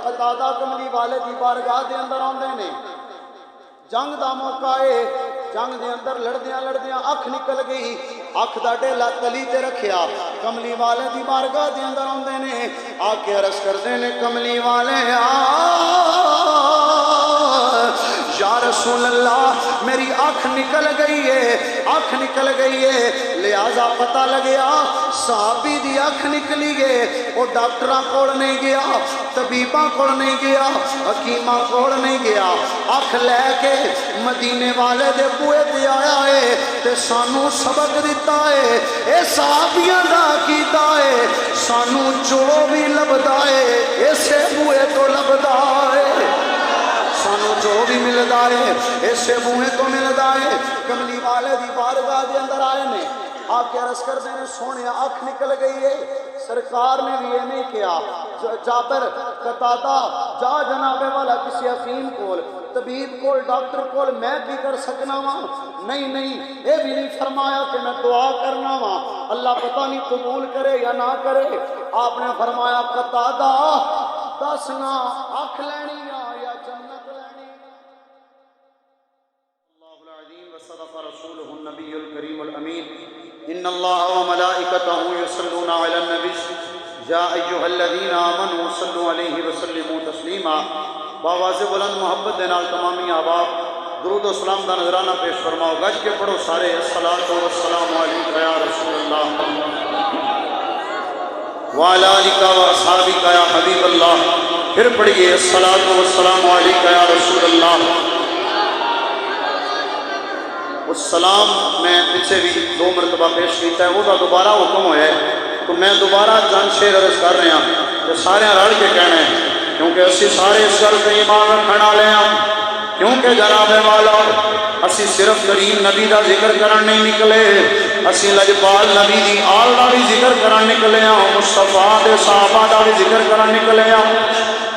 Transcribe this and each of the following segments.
قتادہ کملی والے دی بارگاہ دے اندر آندے نے، جنگ دا موقع ہے، جنگ دے اندر لڑدیاں لڑدیاں اکھ نکل گئی، اکھ دا ڈیلا تلی تے رکھیا، کملی والے دی بارگاہ دے اندر آندے نے، آ کے عرض کردے نے کملی والے یا رسول اللہ میری آنکھ نکل گئی ہے، آنکھ نکل گئی ہے، لہذا پتہ لگیا صحابی دی آنکھ نکلی ہے، وہ ڈاکٹراں کوڑ نہیں گیا، طبیباں کوڑ نہیں گیا، حکیماں کوڑ نہیں گیا، آنکھ لے کے مدینے والے دے بوئے تے آیا ہے تے سانو سبق دیتا ہے، اے صحابیاں دا کیتا ہے، سانو جو بھی لبدا ہے اسے بوئے تو لبدا ہے، سانو جو بھی ملدا ہے اسے بوئے تو ملدا ہے۔ کملی والے دی بارگاہ دے اندر آئے نے، آ کے عرض کر دینے سونے آنکھ نکل گئی ہے، سرکار نے بھی یہ نہیں کیا جابر قتادہ جا جناب والا کسی حکیم کول طبیب کول ڈاکٹر کول میں کی کر سکنا وا، نہیں نہیں یہ بھی نہیں فرمایا کہ میں دعا کرنا وا اللہ پتہ نہیں قبول کرے یا نہ کرے، آپ نے فرمایا قتادہ دسنا آنکھ لینی یا جنت لینی۔ اللہ العظیم وصدق رسولہ النبی الکریم الامین ان اللہ وملائکتہ یصلون علی النبی یا ایہا الذین آمنوا صلوا علیہ وسلموا تسلیما۔ باواز بلند محبت دے نال تمامی احباب درود و سلام دا نذرانہ پیش فرماؤ، گج کے پڑھو سارے الصلاۃ والسلام علیک یا رسول اللہ وعلی آلک واصحابک یا حبیب اللہ، پھر پڑھیے الصلاۃ والسلام علیک یا رسول اللہ۔ السلام میں پیچھے بھی 2 مرتبہ پیش کیتا ہے، وہ دا دوبارہ حکم ہویا ہے تو میں دوبارہ چند شعر عرض کر رہے ہیں کہ سارے رل کے کہنا ہے، کیونکہ اسی سارے اس گل تے ایمان رکھن والے ہیں، کیونکہ جناب والا اسی صرف کریم نبی دا ذکر کرن نہیں نکلے، اسی لجپال نبی دی آل دا بھی ذکر کرن نکلے ہیں، مصطفیٰ دے صحابہ دا بھی ذکر کرن نکلے ہیں۔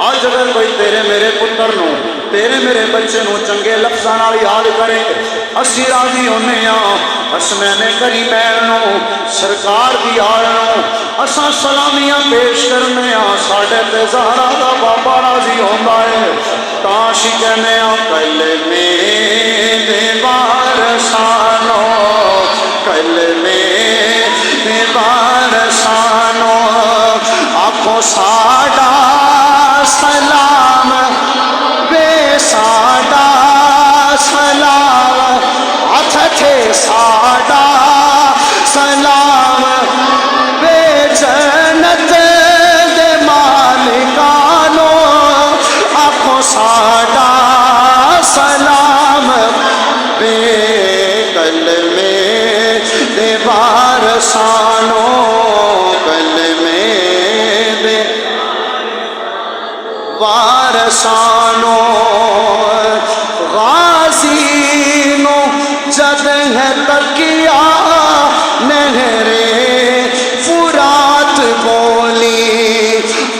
آج اگر کوئی تیرے میرے پتر نو تیرے میرے بچے نو چنگے لفظاں نال یاد کرے اسی راضی ہونے ہاں، حسنین کریمین نو سرکار دی آل نو اساں سلامیاں پیش کرنے ہاں، ساڈے تے زہرا دا بابا راضی ہوندا ہے، تاں کہنے ہاں کلمے دے وارثانو، کلمے دے وارثانو، آکھو ساڈا سلام بے ساڈا سلام، ہتھ تھے ساڈا سلام بے جنت دے مالکانو، آکھو ساڈا سلام بے کلمے دے وارثانو، کلمے دے وارثانو، غازی نو جد ہے تکیا نہر فرات بولی،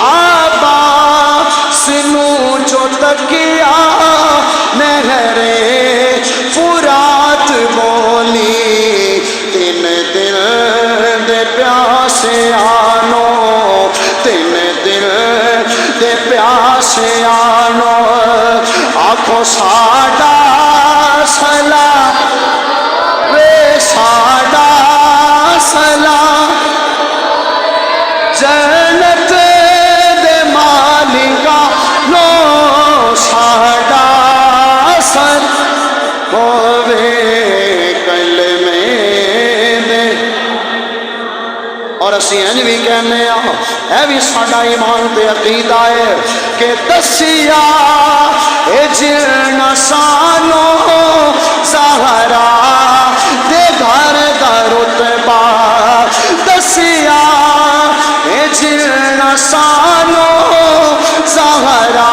عباس نو جو تکیا نہر فرات بولی، تین دل دے پیاسے آنو، تین دل دے پیاسے آنو، آکھو ساڈا سلام وے ساڈا سلام، جنت دے مالکا نو ساڈا سر ہووے کلمے دے۔ اور اسی انج بھی کہنے ہاں، اے بھی ساڈا ایمان تے عقیدہ ہے کہ دسیا اے جلنا سانو زہرا دے گھر دا رتبہ، دسیا اے جلنا سانو زہرا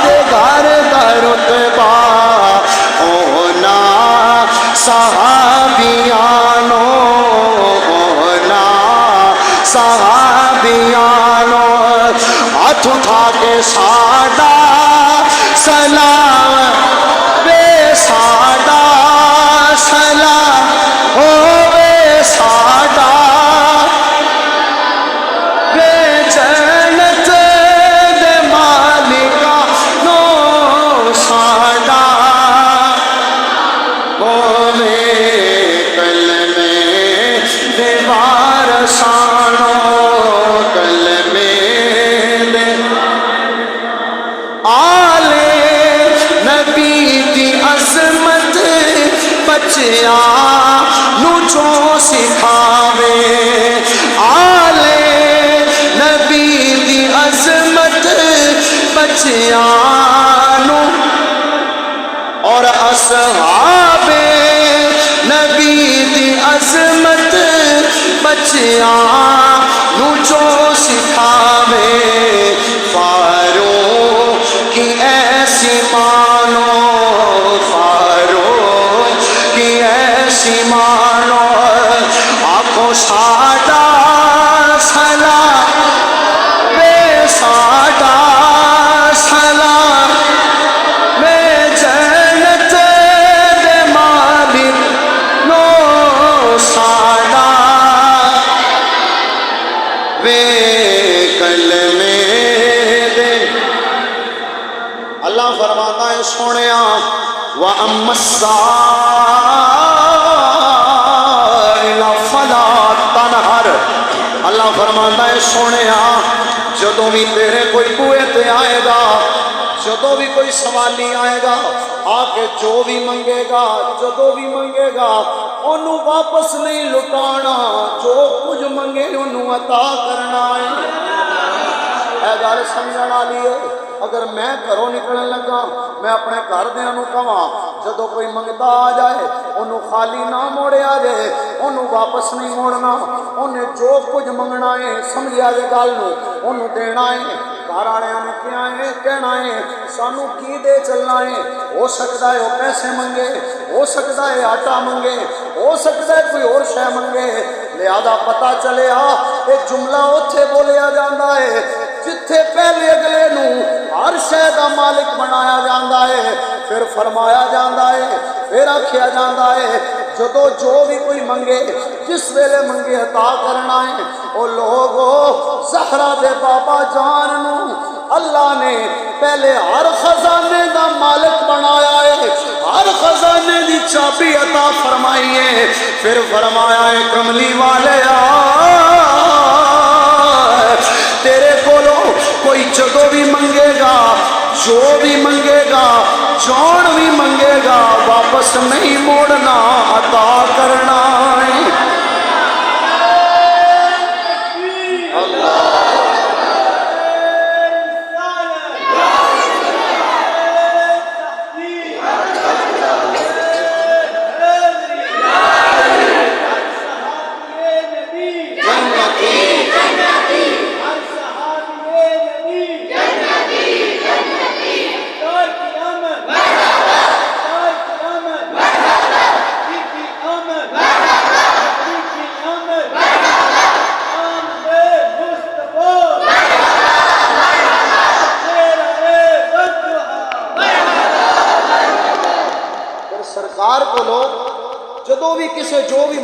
دے گھر دا رتبہ، اونا صحابیانو، اونا صحابیانو، ہاتھ اٹھا کے ساڈا سلام بے ساڈا سلام ہووے ساڈا بے جنت دے بچیاں نو جو سکھاوے آلے نبی دی عظمت بچیاں نو اور اصحاب نبی دی عظمت بچیاں نو جو سکھاوے فاروق کی ایسی مانو فاروق کی ایسی مانو آنکھوں ساڈا سلام بے ساڈا سلام میں جنت دے مالک نو ساڈا وے کلمے دے اللہ فرماتا ہے سونیا وَأَمَّا السَّائِلَ فَلَا تَنْهَرْ اللہ فرماتا ہے سونیا جدوں بھی تیرے کوئی بوئے تے آئے گا جدوں بھی کوئی سوالی آئے گا آ کے جو بھی منگے گا جدوں بھی منگے گا انہوں واپس نہیں لٹانا جو کچھ منگے انہوں عطا کرنا ہے اے گل سمجھن والی ہے اگر میں گھروں نکلن لگا میں اپنے گھر دیاں نوں کہاں جدوں کوئی منگتا آ جائے انہوں خالی نہ موڑیا جائے انہوں واپس نہیں موڑنا انہیں جو کچھ منگنا ہے سمجھیا جائے گل نوں انہوں دینا ہے گھر والے نے کیا ہے کہنا ہے سانو کی دے چلنا ہے ہو سکتا ہے وہ پیسے منگے ہو سکتا ہے آٹا منگے ہو سکتا ہے کوئی اور شے منگے لہذا پتہ چلے ایک جملہ اوتھے بولیا جاندا ہے جتھے پہلے اگلے نو ہر شے دا مالک بنایا جاندا ہے پھر فرمایا جاندا ہے پھر آکھیا جاندا ہے جدو جو بھی کوئی منگے جس ویلے منگے عطا کرنا ہے او لوگو زہرا دے بابا جان نو اللہ نے پہلے ہر خزانے دا مالک بنایا ہے ہر خزانے دی چابی عطا فرمائی ہے پھر فرمایا ہے کملی والے تیرے کولو کوئی جدو بھی منگے گا جو بھی منگے گا جون بھی منگے گا واپس نہیں موڑنا عطا کرنا ہے سرکار کو لوگ جدو بھی کسے جو بھی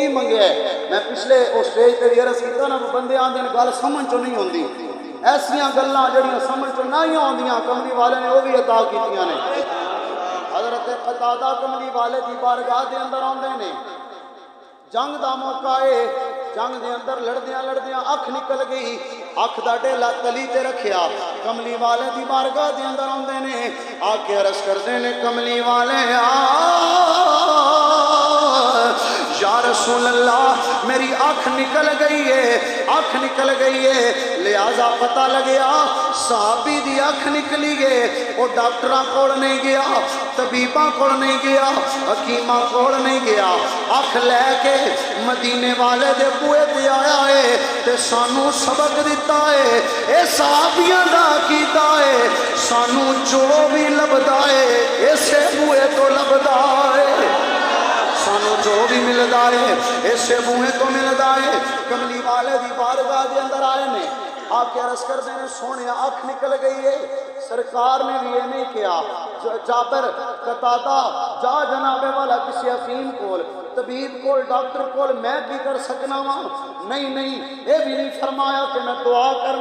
منگے ہے میں پچھلے اس سٹیج تے عرض کیتا نا بندے آندے نے گل سمجھ چوں نہیں ہوندی ایسیاں گلاں جڑیاں سمجھ چوں نہیں ہوندیاں کملی والے نے وہ بھی عطا کیتیاں نے حضرت قتادہ کملی والے دی بارگاہ دے اندر آندے نے جنگ دا موقع ہے جنگ دے اندر لڑدیاں اکھ نکل گئی اکھ دا ڈیلا تلی تے رکھیا کملی والے دی بارگاہ دے اندر آندے نے آ کے عرض کردے نے کملی والے یا رسول اللہ میری آنکھ نکل گئی ہے لہذا پتہ لگیا صحابی دی آنکھ نکلی گئے وہ ڈاکٹراں کول نہیں گیا طبیباں کول نہیں گیا حکیماں کول نہیں گیا آنکھ لے کے مدینے والے دے بوئے تے آیا ہے تے سانو سبق دیتا ہے اے صحابیاں دا کیتا ہے سانو جو بھی لبدا ہے اسے بوئے تو لبدا ہے سانو جو بھی ملدا ہے اسے بوئے تو ملدا ہے کملی والے دی بارگاہ دے اندر آئے نے آ کے عرض کردے نے سونے آنکھ نکل گئی ہے سرکار نے بھی یہ نہیں کیا جابر قتادہ جا جناب والا کسی حکیم کول طبیب کول ڈاکٹر کول میں کی کر سکنا وا نہیں یہ بھی نہیں فرمایا کہ میں دعا کرنا